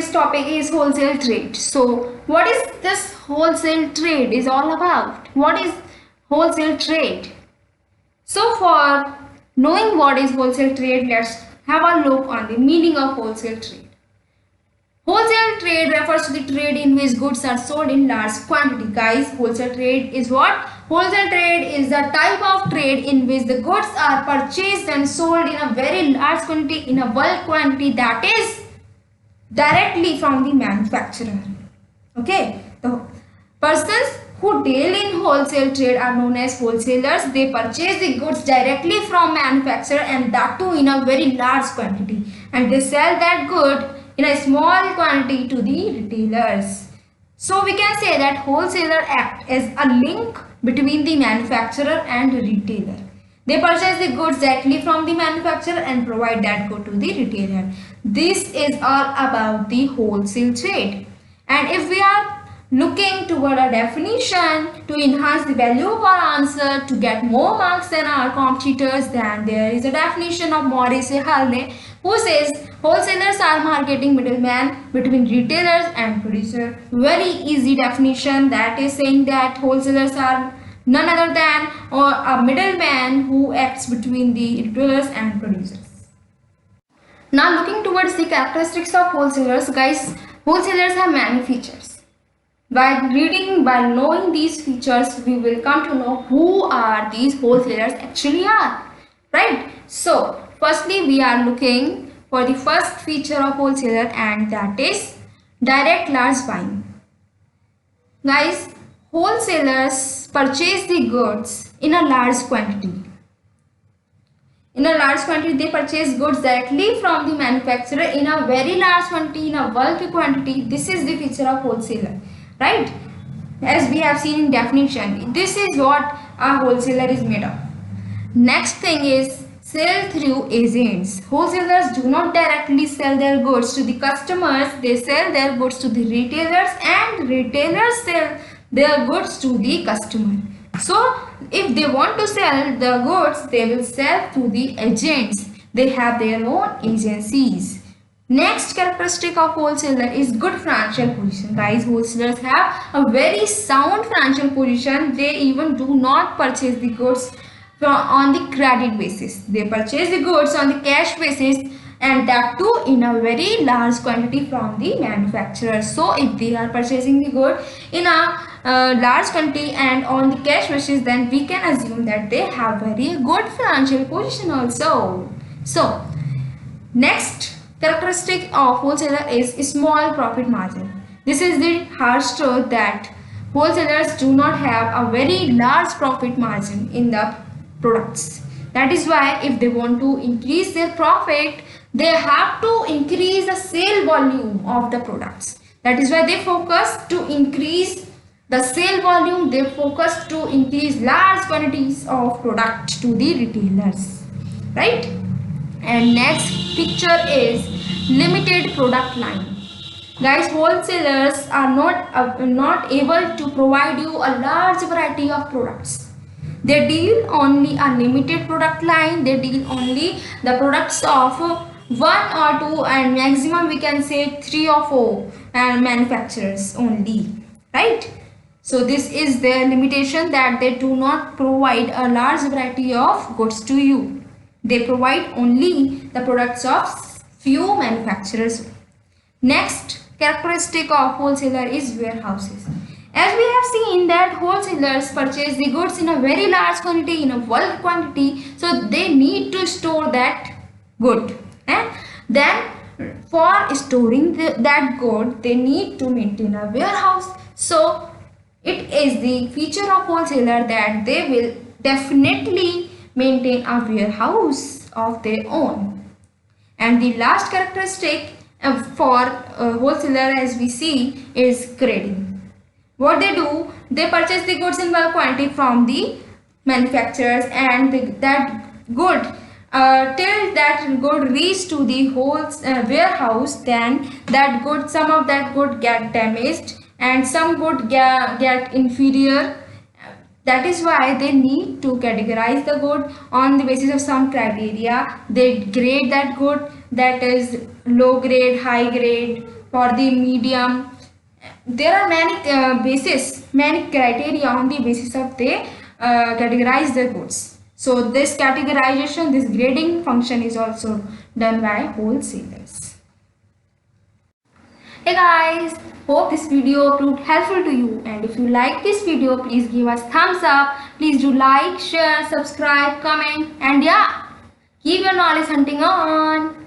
today's topic is wholesale trade. So, what is this wholesale trade is all about? What is wholesale trade? So, for knowing what is wholesale trade, let's have a look on the meaning of wholesale trade. Wholesale trade refers to the trade in which goods are sold in large quantity. Guys, wholesale trade is what? Wholesale trade is the type of trade in which the goods are purchased and sold in a very large quantity, in a bulk quantity, that is directly from the manufacturer. Okay, the persons who deal in wholesale trade are known as wholesalers. They purchase the goods directly from manufacturer, and that too in a very large quantity, and they sell that good in a small quantity to the retailers. So we can say that wholesaler act as a link between the manufacturer and the retailer. They purchase the goods directly from the manufacturer and provide that good to the retailer. This is all about the wholesale trade. And if we are looking toward a definition to enhance the value of our answer, to get more marks than our competitors, then there is a definition of Maurice Halne, who says wholesalers are marketing middlemen between retailers and producer. Very easy definition, that is saying that wholesalers are none other than a middleman who acts between the retailers and producers. Now looking towards the characteristics of wholesalers, guys, wholesalers have many features. By knowing these features, we will come to know who are these wholesalers actually are, right? So firstly, we are looking for the first feature of wholesaler, and that is direct large buying. Guys, wholesalers purchase the goods in a large quantity. In a large quantity, they purchase goods directly from the manufacturer in a very large quantity, in a bulk quantity. This is the feature of wholesaler, right? As we have seen in definition, this is what a wholesaler is made of. Next thing is sell through agents. Wholesalers do not directly sell their goods to the customers. They sell their goods to the retailers, and retailers sell their goods to the customer. So if they want to sell the goods, they will sell to the agents. They have their own agencies. Next characteristic of wholesaler is good financial position. Guys, wholesalers have a very sound financial position. They even do not purchase the goods on the credit basis. They purchase the goods on the cash basis, and that too in a very large quantity from the manufacturer. So if they are purchasing the good in a large quantity and on the cash basis, then we can assume that they have very good financial position also. So next characteristic of wholesaler is small profit margin. This is the harsh truth, that wholesalers do not have a very large profit margin in the products. That is why if they want to increase their profit, they have to increase the sale volume of the products. That is why they focus to increase the sale volume. They focus to increase large quantities of product to the retailers, right? And next picture is limited product line. Guys, wholesalers are not able to provide you a large variety of products. They deal only a limited product line. They deal only the products of 1 or 2, and maximum we can say 3 or 4 manufacturers only, right? So this is their limitation, that they do not provide a large variety of goods to you. They provide only the products of few manufacturers. Next characteristic of wholesaler is warehouses. As we have seen that wholesalers purchase the goods in a very large quantity, in a bulk quantity, so they need to store that good, and then for storing that good, they need to maintain a warehouse. So it is the feature of wholesaler that they will definitely maintain a warehouse of their own. And the last characteristic for wholesaler, as we see, is grading. What they do, they purchase the goods in bulk quantity from the manufacturers, and that good till that good reach to the whole warehouse, then that good, some of that good get damaged and some good get inferior. That is why they need to categorize the good on the basis of some criteria. They grade that good, that is low grade, high grade, for the medium. There are many criteria on the basis of they categorize the goods. So this categorization, this grading function is also done by wholesalers. Hey guys, hope this video proved helpful to you, and if you like this video, please give us thumbs up. Please do like, share, subscribe, comment, and yeah, keep your knowledge hunting on.